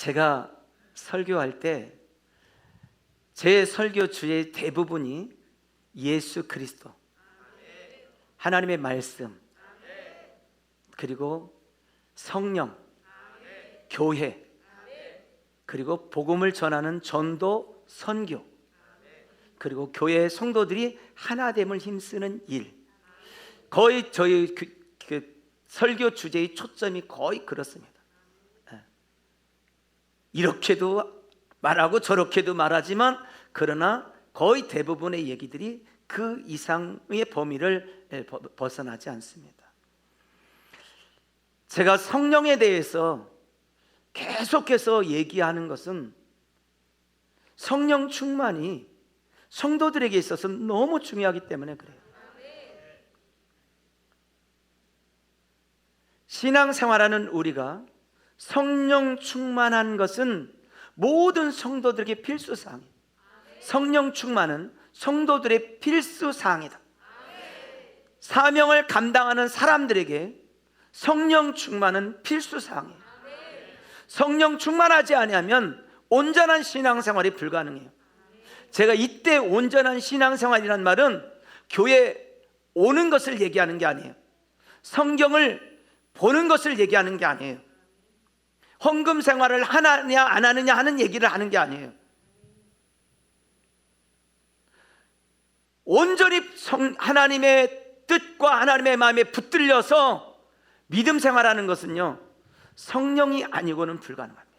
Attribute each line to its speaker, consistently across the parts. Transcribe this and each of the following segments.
Speaker 1: 제가 설교할 때 제 설교 주제의 대부분이 예수 그리스도, 하나님의 말씀, 그리고 성령, 교회, 그리고 복음을 전하는 전도, 선교, 그리고 교회 성도들이 하나됨을 힘쓰는 일, 거의 저희 설교 주제의 초점이 거의 그렇습니다. 이렇게도 말하고 저렇게도 말하지만 그러나 거의 대부분의 얘기들이 그 이상의 범위를 벗어나지 않습니다. 제가 성령에 대해서 계속해서 얘기하는 것은 성령 충만이 성도들에게 있어서 너무 중요하기 때문에 그래요. 신앙생활하는 우리가 성령 충만한 것은 모든 성도들에게 필수사항이에요. 성령 충만은 성도들의 필수사항이다. 사명을 감당하는 사람들에게 성령 충만은 필수사항이에요. 성령 충만하지 아니하면 온전한 신앙생활이 불가능해요. 제가 이때 온전한 신앙생활이란 말은 교회 오는 것을 얘기하는 게 아니에요. 성경을 보는 것을 얘기하는 게 아니에요. 헌금 생활을 하느냐 안 하느냐 하는 얘기를 하는 게 아니에요. 온전히 하나님의 뜻과 하나님의 마음에 붙들려서 믿음 생활하는 것은요, 성령이 아니고는 불가능합니다.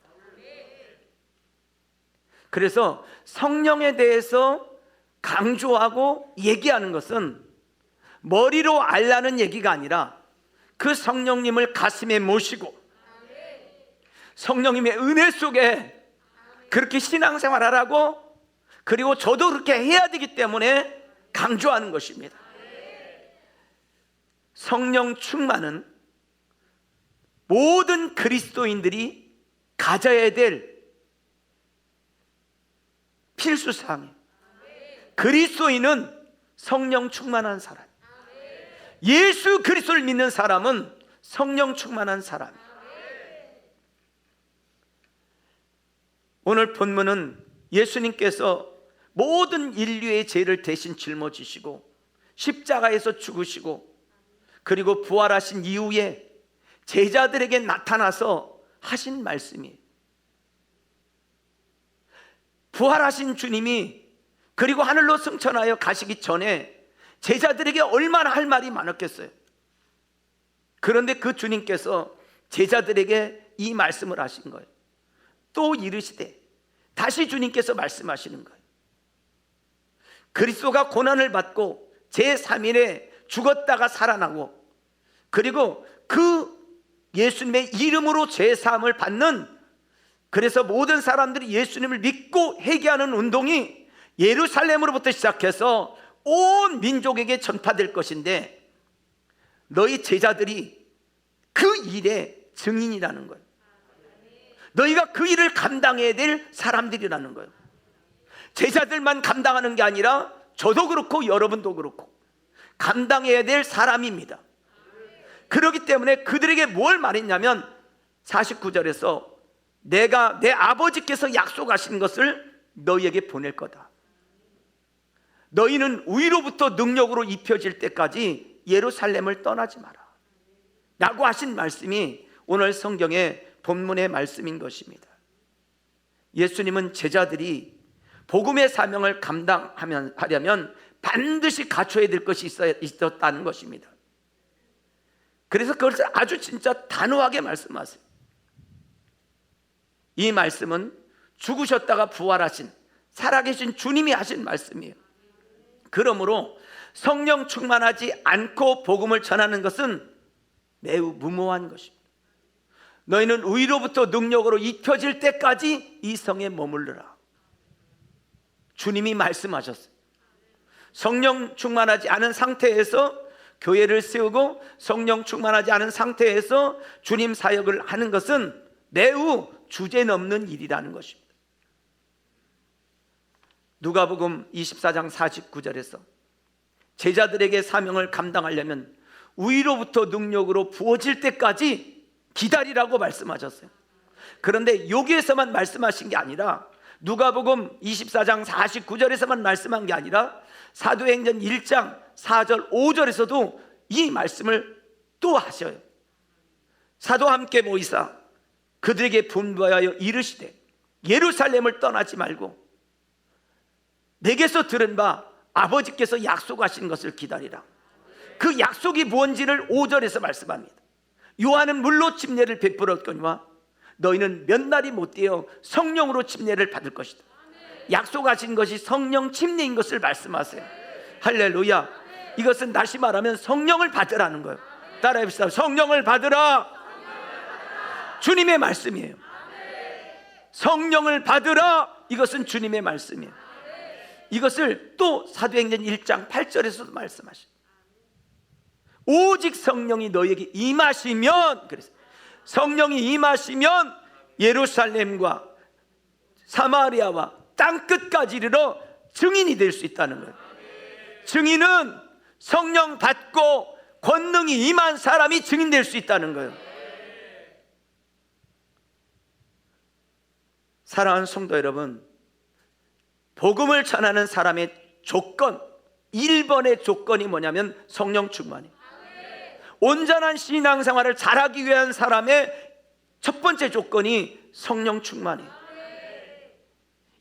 Speaker 1: 그래서 성령에 대해서 강조하고 얘기하는 것은 머리로 알라는 얘기가 아니라 그 성령님을 가슴에 모시고 성령님의 은혜 속에 그렇게 신앙생활하라고, 그리고 저도 그렇게 해야 되기 때문에 강조하는 것입니다. 성령 충만은 모든 그리스도인들이 가져야 될 필수사항이에요. 그리스도인은 성령 충만한 사람, 예수 그리스도를 믿는 사람은 성령 충만한 사람이에요. 오늘 본문은 예수님께서 모든 인류의 죄를 대신 짊어지시고 십자가에서 죽으시고 그리고 부활하신 이후에 제자들에게 나타나서 하신 말씀이에요. 부활하신 주님이 그리고 하늘로 승천하여 가시기 전에 제자들에게 얼마나 할 말이 많았겠어요. 그런데 그 주님께서 제자들에게 이 말씀을 하신 거예요. 또 이르시되, 다시 주님께서 말씀하시는 거예요. 그리스도가 고난을 받고 제3일에 죽었다가 살아나고 그리고 그 예수님의 이름으로 제사함을 받는, 그래서 모든 사람들이 예수님을 믿고 회개하는 운동이 예루살렘으로부터 시작해서 온 민족에게 전파될 것인데 너희 제자들이 그 일의 증인이라는 거예요. 너희가 그 일을 감당해야 될 사람들이라는 거예요. 제자들만 감당하는 게 아니라 저도 그렇고 여러분도 그렇고 감당해야 될 사람입니다. 그렇기 때문에 그들에게 뭘 말했냐면 49절에서 내가 내 아버지께서 약속하신 것을 너희에게 보낼 거다. 너희는 위로부터 능력으로 입혀질 때까지 예루살렘을 떠나지 마라 라고 하신 말씀이 오늘 성경의 본문의 말씀인 것입니다. 예수님은 제자들이 복음의 사명을 감당하려면 반드시 갖춰야 될 것이 있었다는 것입니다. 그래서 그것을 아주 진짜 단호하게 말씀하세요. 이 말씀은 죽으셨다가 부활하신 살아계신 주님이 하신 말씀이에요. 그러므로 성령 충만하지 않고 복음을 전하는 것은 매우 무모한 것입니다. 너희는 위로부터 능력으로 입혀질 때까지 이 성에 머물러라. 주님이 말씀하셨어요. 성령 충만하지 않은 상태에서 교회를 세우고 성령 충만하지 않은 상태에서 주님 사역을 하는 것은 매우 주제넘는 일이라는 것입니다. 누가복음 24장 49절에서 제자들에게 사명을 감당하려면 위로부터 능력으로 부어질 때까지 기다리라고 말씀하셨어요. 그런데 여기에서만 말씀하신 게 아니라 누가복음 24장 49절에서만 말씀한 게 아니라 사도행전 1장 4절 5절에서도 이 말씀을 또 하셔요. 사도와 함께 모이사 그들에게 분부하여 이르시되 예루살렘을 떠나지 말고 내게서 들은 바 아버지께서 약속하신 것을 기다리라. 그 약속이 무엇인지를 5절에서 말씀합니다. 요한은 물로 침례를 베풀었거니와 너희는 몇 날이 못되어 성령으로 침례를 받을 것이다. 약속하신 것이 성령 침례인 것을 말씀하세요. 할렐루야. 이것은 다시 말하면 성령을 받으라는 거예요. 따라해 봅시다. 성령을 받으라. 주님의 말씀이에요. 성령을 받으라. 이것은 주님의 말씀이에요. 이것을 또 사도행전 1장 8절에서도 말씀하십니다. 오직 성령이 너에게 임하시면, 그래서 성령이 임하시면 예루살렘과 사마리아와 땅끝까지 이르러 증인이 될 수 있다는 거예요. 증인은 성령 받고 권능이 임한 사람이 증인될 수 있다는 거예요. 사랑하는 성도 여러분, 복음을 전하는 사람의 조건, 1번의 조건이 뭐냐면 성령 충만이에요. 온전한 신앙생활을 잘하기 위한 사람의 첫 번째 조건이 성령 충만이에요.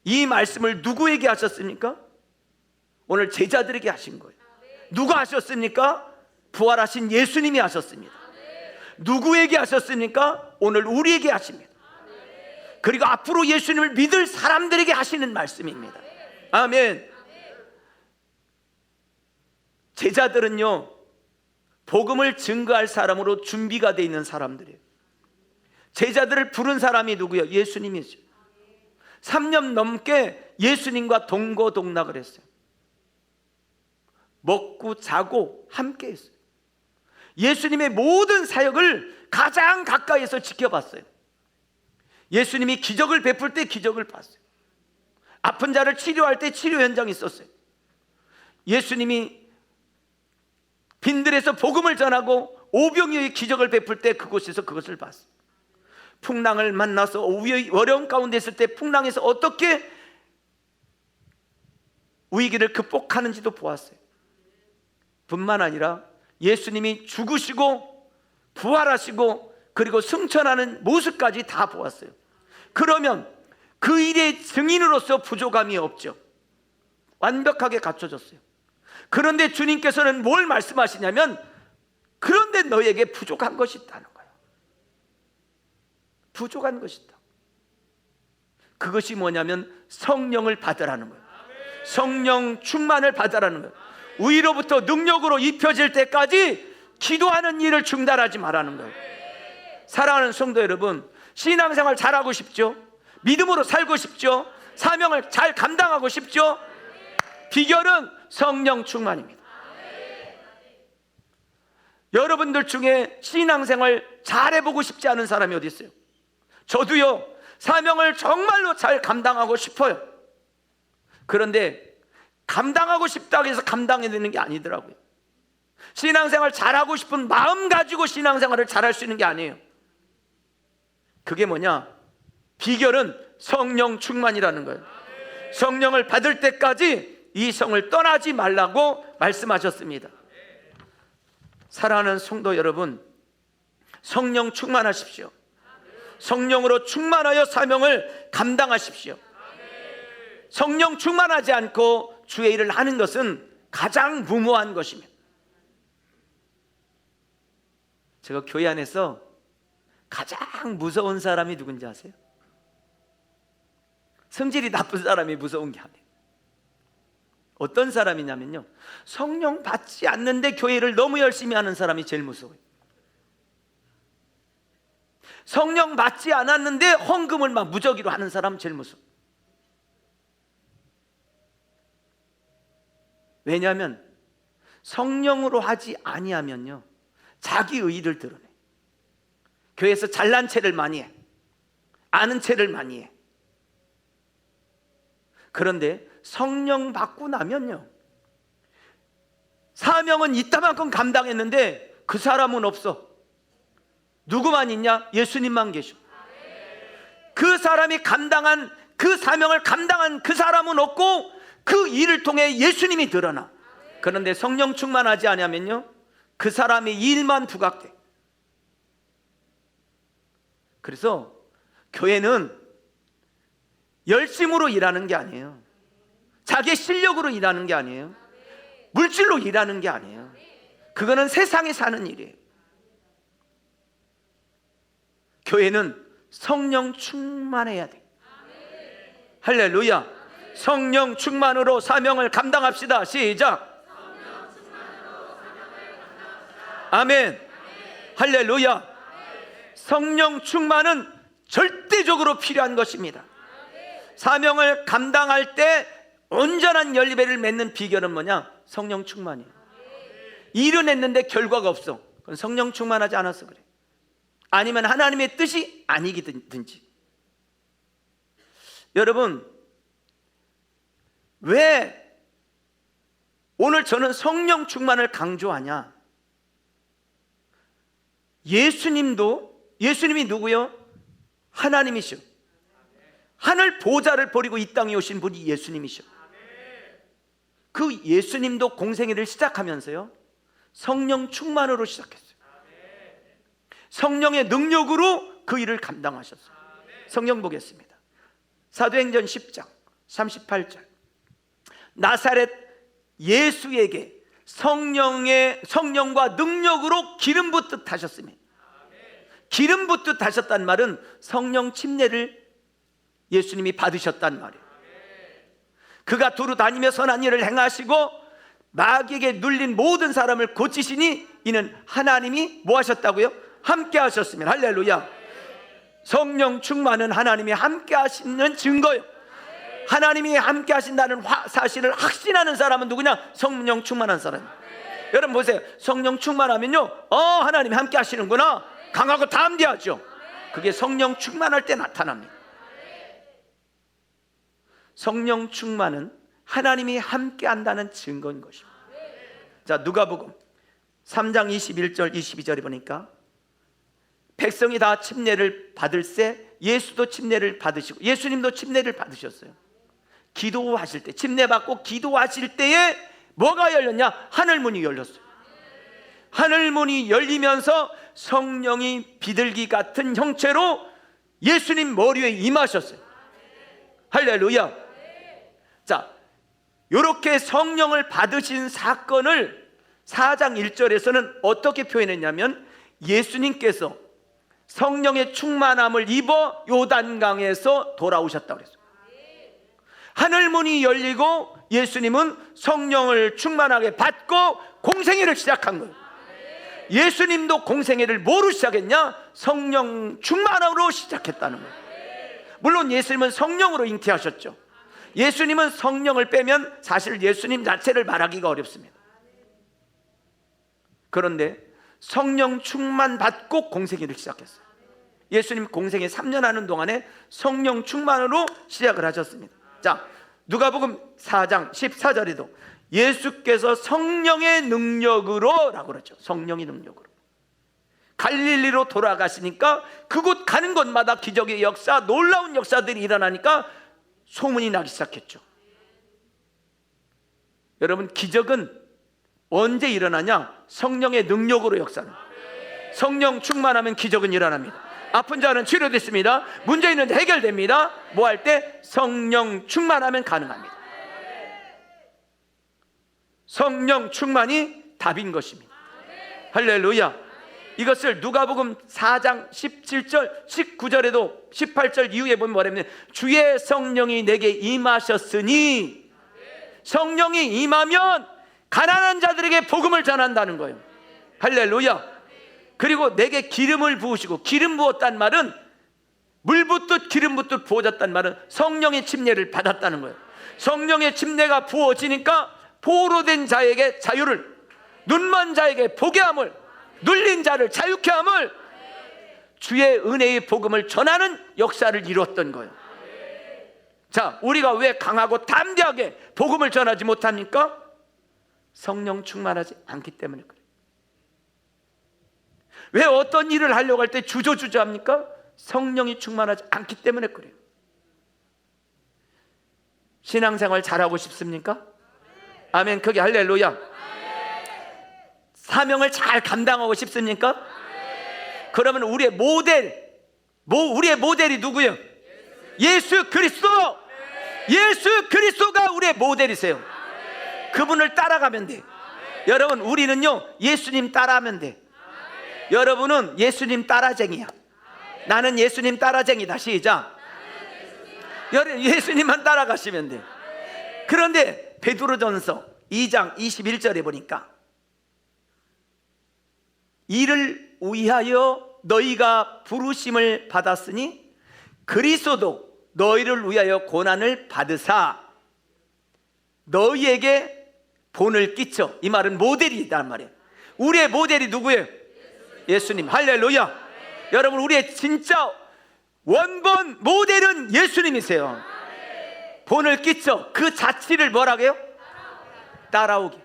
Speaker 1: 이 말씀을 누구에게 하셨습니까? 오늘 제자들에게 하신 거예요. 누가 하셨습니까? 부활하신 예수님이 하셨습니다. 누구에게 하셨습니까? 오늘 우리에게 하십니다. 그리고 앞으로 예수님을 믿을 사람들에게 하시는 말씀입니다. 아멘. 제자들은요, 복음을 증거할 사람으로 준비가 되어 있는 사람들이에요. 제자들을 부른 사람이 누구예요? 예수님이죠. 3년 넘게 예수님과 동거동락을 했어요. 먹고 자고 함께 했어요. 예수님의 모든 사역을 가장 가까이에서 지켜봤어요. 예수님이 기적을 베풀 때 기적을 봤어요. 아픈 자를 치료할 때 치료 현장에 있었어요. 예수님이 빈들에서 복음을 전하고 오병이어의 기적을 베풀 때 그곳에서 그것을 봤어요. 풍랑을 만나서 어려운 가운데 있을 때 풍랑에서 어떻게 위기를 극복하는지도 보았어요. 뿐만 아니라 예수님이 죽으시고 부활하시고 그리고 승천하는 모습까지 다 보았어요. 그러면 그 일의 증인으로서 부족함이 없죠. 완벽하게 갖춰졌어요. 그런데 주님께서는 뭘 말씀하시냐면, 그런데 너에게 부족한 것이 있다는 거예요. 부족한 것이 있다. 그것이 뭐냐면 성령을 받으라는 거예요. 성령 충만을 받으라는 거예요. 위로부터 능력으로 입혀질 때까지 기도하는 일을 중단하지 말라는 거예요. 사랑하는 성도 여러분, 신앙생활 잘하고 싶죠? 믿음으로 살고 싶죠? 사명을 잘 감당하고 싶죠? 비결은 성령 충만입니다. 여러분들 중에 신앙생활 잘해보고 싶지 않은 사람이 어디 있어요? 저도요, 사명을 정말로 잘 감당하고 싶어요. 그런데 감당하고 싶다고 해서 감당해야 되는 게 아니더라고요. 신앙생활 잘하고 싶은 마음 가지고 신앙생활을 잘할 수 있는 게 아니에요. 그게 뭐냐? 비결은 성령 충만이라는 거예요. 성령을 받을 때까지 이 성을 떠나지 말라고 말씀하셨습니다. 사랑하는 성도 여러분, 성령 충만하십시오. 성령으로 충만하여 사명을 감당하십시오. 성령 충만하지 않고 주의 일을 하는 것은 가장 무모한 것입니다. 제가 교회 안에서 가장 무서운 사람이 누군지 아세요? 성질이 나쁜 사람이 무서운 게 아니에요. 어떤 사람이냐면요, 성령 받지 않는데 교회를 너무 열심히 하는 사람이 제일 무서워요. 성령 받지 않았는데 헌금을 막 무저기로 하는 사람 제일 무서워요. 왜냐하면 성령으로 하지 아니하면요, 자기 의의를 드러내. 교회에서 잘난 체를 많이 해. 아는 체를 많이 해. 그런데 성령 받고 나면요, 사명은 이따만큼 감당했는데 그 사람은 없어. 누구만 있냐? 예수님만 계셔. 사람이 감당한 그 사명을 감당한 그 사람은 없고 그 일을 통해 예수님이 드러나. 그런데 성령 충만하지 않으면요, 그 사람의 일만 부각돼. 그래서 교회는 열심으로 일하는 게 아니에요. 자기의 실력으로 일하는 게 아니에요. 물질로 일하는 게 아니에요. 그거는 세상에 사는 일이에요. 교회는 성령 충만해야 돼. 할렐루야. 성령 충만으로 사명을 감당합시다. 시작. 아멘. 할렐루야. 성령 충만은 절대적으로 필요한 것입니다. 사명을 감당할 때 온전한 열매를 맺는 비결은 뭐냐? 성령 충만이에요. 일은 했는데 결과가 없어. 그건 성령 충만하지 않아서 그래. 아니면 하나님의 뜻이 아니든지. 여러분, 왜 오늘 저는 성령 충만을 강조하냐? 예수님이 누구요? 하나님이시오. 하늘 보좌를 버리고 이 땅에 오신 분이 예수님이시오. 그 예수님도 공생애를 시작하면서요, 성령 충만으로 시작했어요. 성령의 능력으로 그 일을 감당하셨어요. 성경 보겠습니다. 사도행전 10장 38절. 나사렛 예수에게 성령과 능력으로 기름 붓듯 하셨으며, 기름 붓듯 하셨단 말은 성령 침례를 예수님이 받으셨단 말이에요. 그가 두루 다니며 선한 일을 행하시고 마귀에게 눌린 모든 사람을 고치시니 이는 하나님이 뭐 하셨다고요? 함께 하셨으면. 할렐루야. 성령 충만은 하나님이 함께 하시는 증거예요. 하나님이 함께 하신다는 사실을 확신하는 사람은 누구냐? 성령 충만한 사람. 여러분 보세요. 성령 충만하면요, 하나님이 함께 하시는구나, 강하고 담대하죠. 그게 성령 충만할 때 나타납니다. 성령 충만은 하나님이 함께 한다는 증거인 것입니다. 자, 누가복음 3장 21절 22절에 보니까 백성이 다 침례를 받을세 예수도 침례를 받으시고, 예수님도 침례를 받으셨어요. 기도하실 때, 침례 받고 기도하실 때에 뭐가 열렸냐? 하늘문이 열렸어요. 하늘문이 열리면서 성령이 비둘기 같은 형체로 예수님 머리에 임하셨어요. 할렐루야. 자, 이렇게 성령을 받으신 사건을 4장 1절에서는 어떻게 표현했냐면, 예수님께서 성령의 충만함을 입어 요단강에서 돌아오셨다고 그랬어요. 하늘문이 열리고 예수님은 성령을 충만하게 받고 공생애를 시작한 거예요. 예수님도 공생애를 뭐로 시작했냐? 성령 충만함으로 시작했다는 거예요. 물론 예수님은 성령으로 잉태하셨죠. 예수님은 성령을 빼면 사실 예수님 자체를 말하기가 어렵습니다. 그런데 성령 충만 받고 공생애를 시작했어요. 예수님 공생애 3년 하는 동안에 성령 충만으로 시작을 하셨습니다. 자, 누가복음 4장 14절에도 예수께서 성령의 능력으로 라고 그러죠. 성령의 능력으로 갈릴리로 돌아가시니까 그곳 가는 곳마다 기적의 역사, 놀라운 역사들이 일어나니까 소문이 나기 시작했죠. 여러분, 기적은 언제 일어나냐? 성령의 능력으로 역사는. 성령 충만하면 기적은 일어납니다. 아픈 자는 치료됐습니다. 문제 있는 데 해결됩니다. 뭐 할 때? 성령 충만하면 가능합니다. 성령 충만이 답인 것입니다. 할렐루야. 이것을 누가복음 4장 17절 19절에도 18절 이후에 보면 뭐라면, 주의 성령이 내게 임하셨으니, 성령이 임하면 가난한 자들에게 복음을 전한다는 거예요. 할렐루야. 그리고 내게 기름을 부으시고, 기름 부었단 말은 물 붓듯 기름 붓듯 부어졌단 말은 성령의 침례를 받았다는 거예요. 성령의 침례가 부어지니까 포로된 자에게 자유를, 눈먼 자에게 보게 함을, 눌린 자를 자유케 함을, 주의 은혜의 복음을 전하는 역사를 이루었던 거예요. 자, 우리가 왜 강하고 담대하게 복음을 전하지 못합니까? 성령 충만하지 않기 때문에 그래요. 왜 어떤 일을 하려고 할 때 주저주저합니까? 성령이 충만하지 않기 때문에 그래요. 신앙생활 잘하고 싶습니까? 아멘. 크게 할렐루야. 사명을 잘 감당하고 싶습니까? 그러면 우리의 모델이 누구예요? 예수 그리스도. 예수 그리스도가 우리의 모델이세요. 그분을 따라가면 돼. 여러분, 우리는요 예수님 따라하면 돼. 여러분은 예수님 따라쟁이야. 나는 예수님 따라쟁이다. 시작. 예수님만 따라가시면 돼. 그런데 베드로전서 2장 21절에 보니까 이를 위하여 너희가 부르심을 받았으니 그리스도도 너희를 위하여 고난을 받으사 너희에게 본을 끼쳐. 이 말은 모델이란 말이에요. 우리의 모델이 누구예요? 예수님. 할렐루야. 여러분, 우리의 진짜 원본 모델은 예수님이세요. 본을 끼쳐. 그 자취를 뭐라고 해요? 따라오게.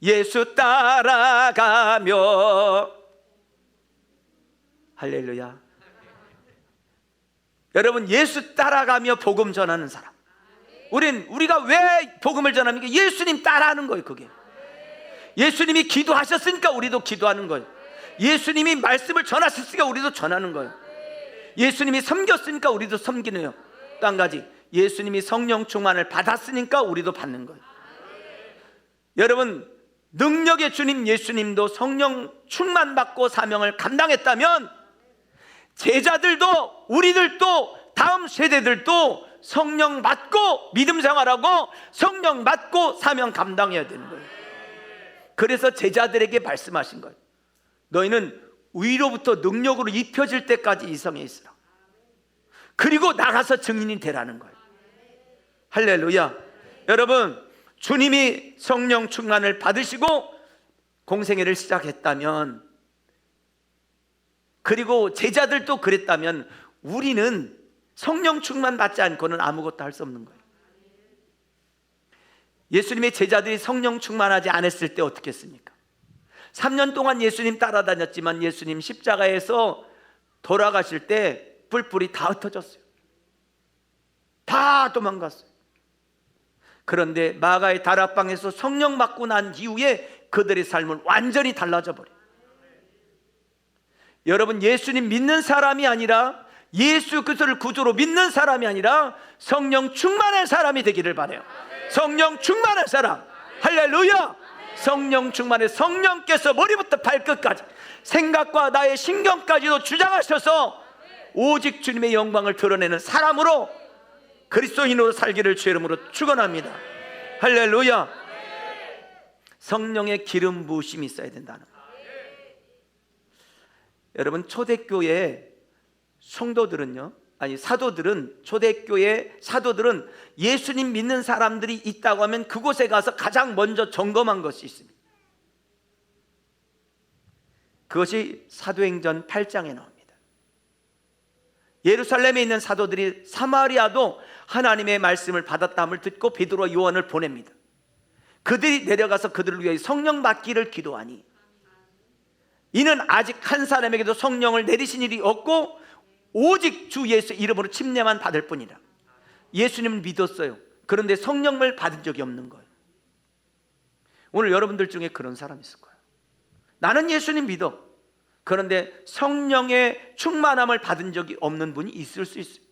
Speaker 1: 예수 따라가며. 할렐루야. 여러분, 예수 따라가며 복음 전하는 사람. 우리가 왜 복음을 전합니까? 예수님 따라하는 거예요. 그게 예수님이 기도하셨으니까 우리도 기도하는 거예요. 예수님이 말씀을 전하셨으니까 우리도 전하는 거예요. 예수님이 섬겼으니까 우리도 섬기는 거예요. 또 한 가지, 예수님이 성령 충만을 받았으니까 우리도 받는 거예요. 여러분, 능력의 주님 예수님도 성령 충만 받고 사명을 감당했다면 제자들도, 우리들도, 다음 세대들도 성령 받고 믿음 생활하고 성령 받고 사명 감당해야 되는 거예요. 그래서 제자들에게 말씀하신 거예요. 너희는 위로부터 능력으로 입혀질 때까지 이 성에 있으라. 그리고 나가서 증인이 되라는 거예요. 할렐루야. 여러분, 주님이 성령 충만을 받으시고 공생애를 시작했다면, 그리고 제자들도 그랬다면 우리는 성령 충만 받지 않고는 아무것도 할 수 없는 거예요. 예수님의 제자들이 성령 충만하지 않았을 때 어떻게 했습니까? 3년 동안 예수님 따라다녔지만 예수님 십자가에서 돌아가실 때 뿔뿔이 다 흩어졌어요. 다 도망갔어요. 그런데 마가의 다락방에서 성령 받고 난 이후에 그들의 삶은 완전히 달라져 버려요. 여러분, 예수님 믿는 사람이 아니라, 예수 그리스도를 구주로 믿는 사람이 아니라 성령 충만한 사람이 되기를 바라요. 성령 충만한 사람. 할렐루야. 성령 충만해. 성령께서 머리부터 발끝까지 생각과 나의 신경까지도 주장하셔서 오직 주님의 영광을 드러내는 사람으로, 그리스도인으로 살기를 주의 이름으로 축원합니다. 할렐루야. 성령의 기름 부으심이 있어야 된다는 거예요. 여러분, 초대교회 성도들은요, 사도들은, 초대교회 사도들은 예수님 믿는 사람들이 있다고 하면 그곳에 가서 가장 먼저 점검한 것이 있습니다. 그것이 사도행전 8장에 나옵니다. 예루살렘에 있는 사도들이 사마리아도 하나님의 말씀을 받았다함을 듣고 베드로와 요한을 보냅니다. 그들이 내려가서 그들을 위해 성령 받기를 기도하니 이는 아직 한 사람에게도 성령을 내리신 일이 없고 오직 주 예수 이름으로 침례만 받을 뿐이라. 예수님을 믿었어요. 그런데 성령을 받은 적이 없는 거예요. 오늘 여러분들 중에 그런 사람이 있을 거예요. 나는 예수님 믿어. 그런데 성령의 충만함을 받은 적이 없는 분이 있을 수 있어요.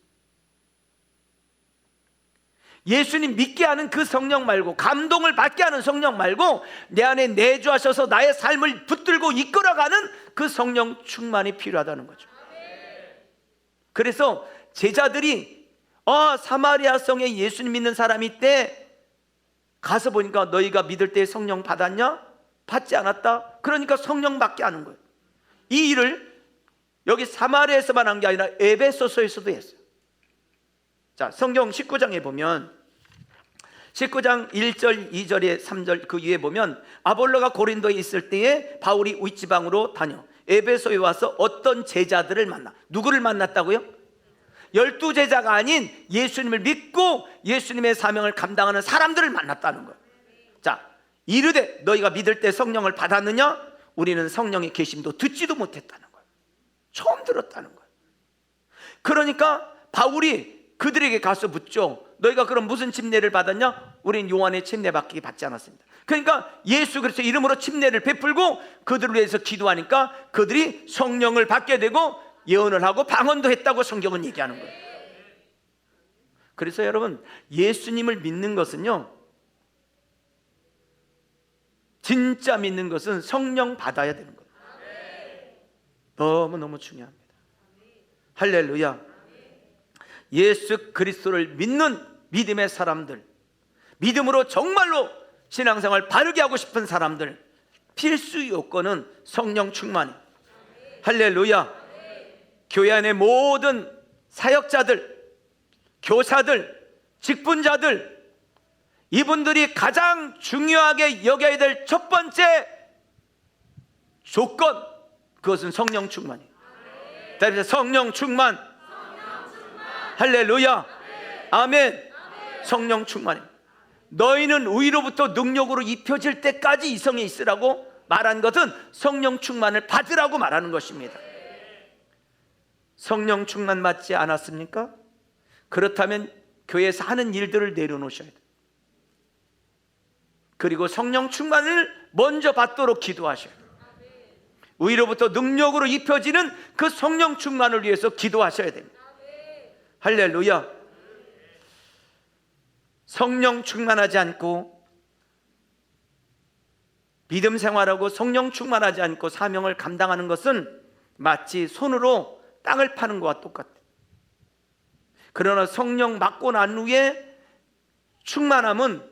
Speaker 1: 예수님 믿게 하는 그 성령 말고, 감동을 받게 하는 성령 말고, 내 안에 내주하셔서 나의 삶을 붙들고 이끌어가는 그 성령 충만이 필요하다는 거죠. 그래서 제자들이 사마리아 성에 예수님 믿는 사람이 있대. 가서 보니까 너희가 믿을 때 성령 받았냐? 받지 않았다. 그러니까 성령 받게 하는 거예요. 이 일을 여기 사마리아에서만 한 게 아니라 에베소서에서도 했어요. 자, 성경 19장에 보면 19장 1절, 2절에 3절 그 위에 보면 아볼로가 고린도에 있을 때에 바울이 윗지방으로 다녀 에베소에 와서 어떤 제자들을 만나. 누구를 만났다고요? 12제자가 아닌 예수님을 믿고 예수님의 사명을 감당하는 사람들을 만났다는 거예요. 자, 이르되 너희가 믿을 때 성령을 받았느냐? 우리는 성령의 계심도 듣지도 못했다는 거예요. 처음 들었다는 거예요. 그러니까 바울이 그들에게 가서 묻죠. 너희가 그럼 무슨 침례를 받았냐? 우린 요한의 침례밖에 받지 않았습니다. 그러니까 예수 그리스도 이름으로 침례를 베풀고 그들을 위해서 기도하니까 그들이 성령을 받게 되고 예언을 하고 방언도 했다고 성경은 얘기하는 거예요. 그래서 여러분, 예수님을 믿는 것은요, 진짜 믿는 것은 성령 받아야 되는 거예요. 너무너무 중요합니다. 할렐루야. 예수 그리스도를 믿는 믿음의 사람들, 믿음으로 정말로 신앙생활 바르게 하고 싶은 사람들, 필수 요건은 성령 충만이에요. 할렐루야. 교회 안의 모든 사역자들, 교사들, 직분자들, 이분들이 가장 중요하게 여겨야 될 첫 번째 조건, 그것은 성령 충만이에요. 따라서 성령 충만. 할렐루야. 아멘. 성령 충만이에요. 너희는 위로부터 능력으로 입혀질 때까지 이성에 있으라고 말한 것은 성령 충만을 받으라고 말하는 것입니다. 성령 충만 받지 않았습니까? 그렇다면 교회에서 하는 일들을 내려놓으셔야 돼요. 그리고 성령 충만을 먼저 받도록 기도하셔야 돼요. 위로부터 능력으로 입혀지는 그 성령 충만을 위해서 기도하셔야 됩니다. 할렐루야. 성령 충만하지 않고 믿음 생활하고 성령 충만하지 않고 사명을 감당하는 것은 마치 손으로 땅을 파는 것과 똑같아요. 그러나 성령 받고 난 후에 충만함은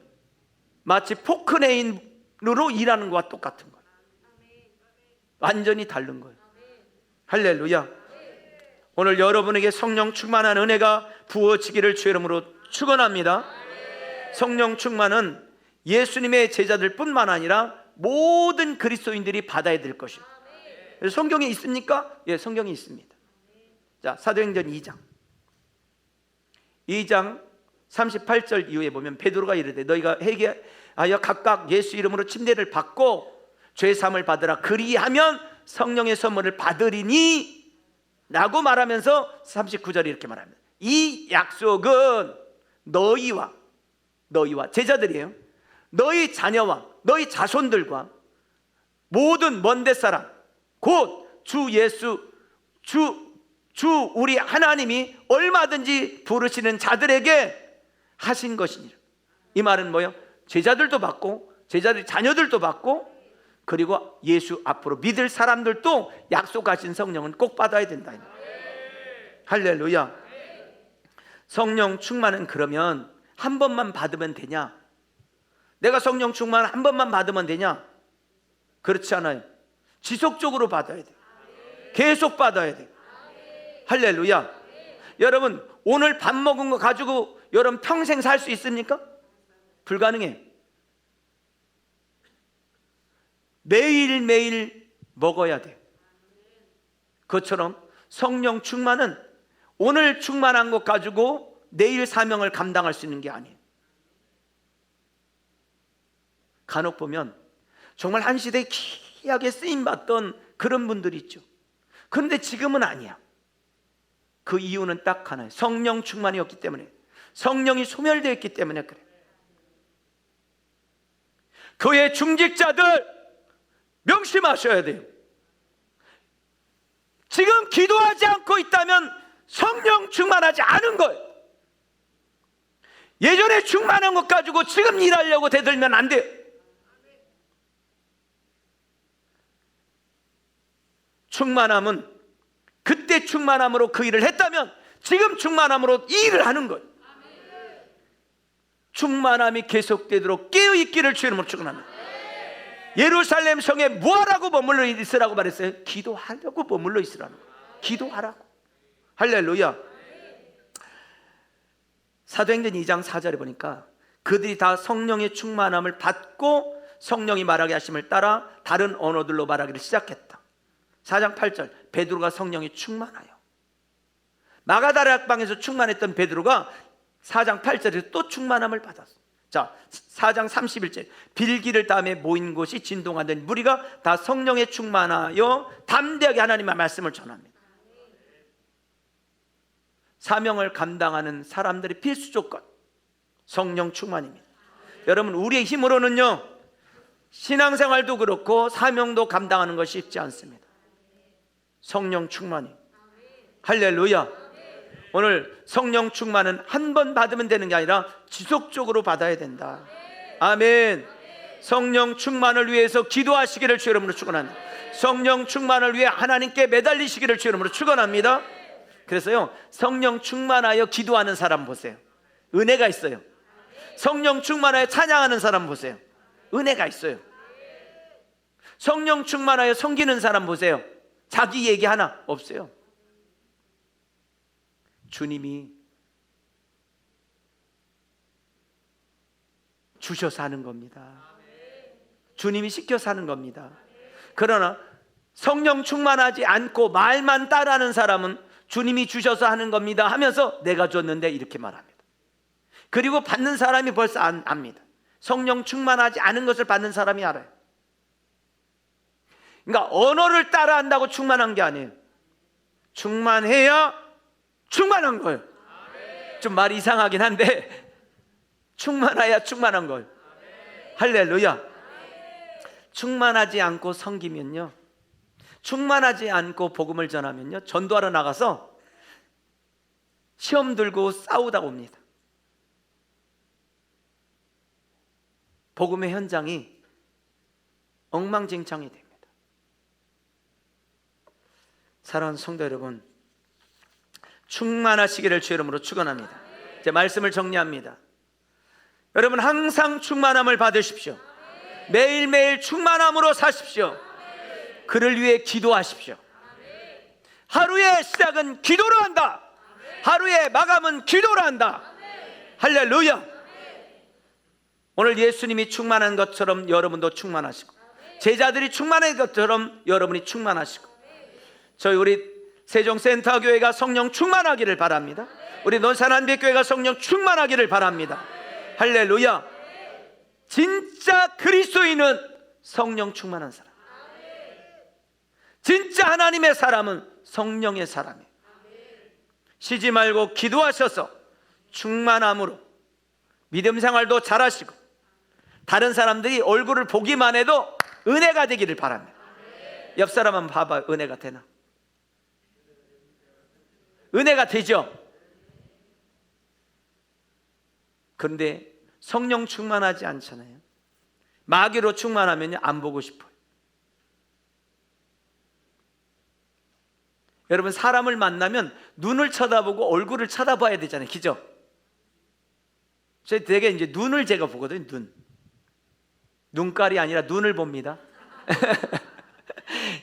Speaker 1: 마치 포크레인으로 일하는 것과 똑같은 거예요. 완전히 다른 거예요. 할렐루야. 오늘 여러분에게 성령 충만한 은혜가 부어지기를 주의 이름으로 축원합니다. 성령 충만은 예수님의 제자들 뿐만 아니라 모든 그리스도인들이 받아야 될 것이에요. 성경에 있습니까? 예, 성경에 있습니다. 자, 사도행전 2장 38절 이후에 보면 베드로가 이르되 너희가 회개하여 각각 예수 이름으로 침례를 받고 죄 사함을 받으라. 그리하면 성령의 선물을 받으리니 라고 말하면서 39절에 이렇게 말합니다. 이 약속은 너희와 제자들이에요. 너희 자녀와 너희 자손들과 모든 먼데 사람 곧 주 예수 주 우리 하나님이 얼마든지 부르시는 자들에게 하신 것이니라. 이 말은 뭐예요? 제자들도 받고 제자들 자녀들도 받고 그리고 예수 앞으로 믿을 사람들도 약속하신 성령은 꼭 받아야 된다. 할렐루야. 성령 충만은 그러면 한 번만 받으면 되냐? 내가 성령 충만 한 번만 받으면 되냐? 그렇지 않아요. 지속적으로 받아야 돼. 계속 받아야 돼. 할렐루야. 여러분, 오늘 밥 먹은 거 가지고 여러분 평생 살 수 있습니까? 불가능해. 매일매일 먹어야 돼. 그것처럼 성령 충만은 오늘 충만한 것 가지고 내일 사명을 감당할 수 있는 게 아니에요. 간혹 보면 정말 한 시대에 귀하게 쓰임받던 그런 분들이 있죠. 그런데 지금은 아니야. 그 이유는 딱 하나예요. 성령 충만이었기 때문에, 성령이 소멸되어 있기 때문에 그래. 교회 중직자들 명심하셔야 돼요. 지금 기도하지 않고 있다면 성령 충만하지 않은 거예요. 예전에 충만한 것 가지고 지금 일하려고 대들면 안 돼요. 충만함은 그때 충만함으로 그 일을 했다면 지금 충만함으로 이 일을 하는 거예요. 충만함이 계속되도록 깨어있기를 주의 이름으로 축원합니다. 예루살렘 성에 뭐하라고 머물러 있으라고 말했어요? 기도하려고 머물러 있으라는 거예요. 기도하라고. 할렐루야. 사도행전 2장 4절에 보니까 그들이 다 성령의 충만함을 받고 성령이 말하게 하심을 따라 다른 언어들로 말하기를 시작했다. 4장 8절 베드로가 성령이 충만하여. 마가다라 방에서 충만했던 베드로가 4장 8절에서 또 충만함을 받았어. 자, 4장 31절 빌기를 다음에 모인 곳이 진동하던 무리가 다 성령에 충만하여 담대하게 하나님의 말씀을 전합니다. 사명을 감당하는 사람들의 필수 조건, 성령 충만입니다. 여러분, 우리의 힘으로는요, 신앙생활도 그렇고 사명도 감당하는 것이 쉽지 않습니다. 성령 충만이. 할렐루야. 오늘 성령 충만은 한 번 받으면 되는 게 아니라 지속적으로 받아야 된다. 아멘. 성령 충만을 위해서 기도하시기를 주의 이름으로 축원합니다. 성령 충만을 위해 하나님께 매달리시기를 주의 이름으로 축원합니다. 그래서요, 성령 충만하여 기도하는 사람 보세요. 은혜가 있어요. 성령 충만하여 찬양하는 사람 보세요. 은혜가 있어요. 성령 충만하여 섬기는 사람 보세요. 자기 얘기 하나 없어요. 주님이 주셔서 하는 겁니다. 주님이 시켜서 하는 겁니다. 그러나 성령 충만하지 않고 말만 따라하는 사람은 주님이 주셔서 하는 겁니다 하면서 내가 줬는데 이렇게 말합니다. 그리고 받는 사람이 벌써 압니다. 성령 충만하지 않은 것을 받는 사람이 알아요. 그러니까 언어를 따라한다고 충만한 게 아니에요. 충만해야 충만한 거예요. 좀 말이 이상하긴 한데 충만해야 충만한 거예요. 할렐루야. 충만하지 않고 섬기면요, 충만하지 않고 복음을 전하면요, 전도하러 나가서 시험 들고 싸우다 옵니다. 복음의 현장이 엉망진창이 됩니다. 사랑하는 성도 여러분, 충만하시기를 주의 이름으로 축원합니다. 제 말씀을 정리합니다. 여러분, 항상 충만함을 받으십시오. 매일매일 충만함으로 사십시오. 그를 위해 기도하십시오. 하루의 시작은 기도로 한다. 하루의 마감은 기도로 한다. 할렐루야. 오늘 예수님이 충만한 것처럼 여러분도 충만하시고, 제자들이 충만한 것처럼 여러분이 충만하시고, 저희 우리 세종센터교회가 성령 충만하기를 바랍니다. 우리 논산한빛교회가 성령 충만하기를 바랍니다. 할렐루야. 진짜 그리스도인은 성령 충만한 사람, 진짜 하나님의 사람은 성령의 사람이에요. 쉬지 말고 기도하셔서 충만함으로 믿음 생활도 잘하시고, 다른 사람들이 얼굴을 보기만 해도 은혜가 되기를 바랍니다. 옆 사람 한번 봐봐. 은혜가 되나? 은혜가 되죠. 그런데 성령 충만하지 않잖아요. 마귀로 충만하면 안 보고 싶어요. 여러분, 사람을 만나면 눈을 쳐다보고 얼굴을 쳐다봐야 되잖아요. 그죠? 저희 되게 이제 눈을 제가 보거든요. 눈깔이 아니라 눈을 봅니다.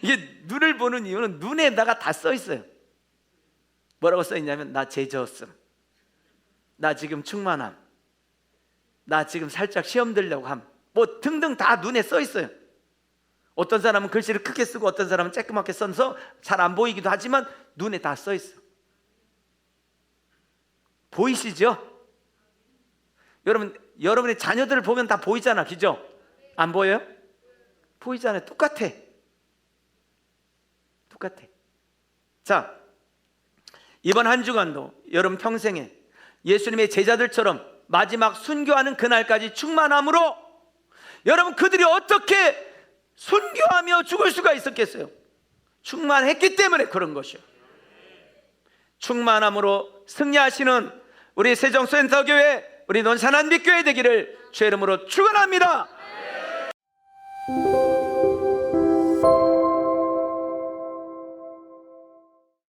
Speaker 1: 이게 눈을 보는 이유는 눈에다가 다 써 있어요. 뭐라고 써 있냐면, 나 제자였음, 나 지금 충만함, 나 지금 살짝 시험 들려고 함, 뭐 등등 다 눈에 써 있어요. 어떤 사람은 글씨를 크게 쓰고 어떤 사람은 쬐끄맣게 써서 잘 안 보이기도 하지만 눈에 다 써 있어. 보이시죠? 여러분, 여러분의 자녀들을 보면 다 보이잖아. 그죠? 안 보여요? 보이잖아요. 똑같아. 자, 이번 한 주간도 여러분 평생에 예수님의 제자들처럼 마지막 순교하는 그날까지 충만함으로, 여러분, 그들이 어떻게 순교하며 죽을 수가 있었겠어요? 충만했기 때문에 그런 것이요. 충만함으로 승리하시는 우리 세종센터교회, 우리 논산한빛교회 되기를 주의 이름으로 축원합니다.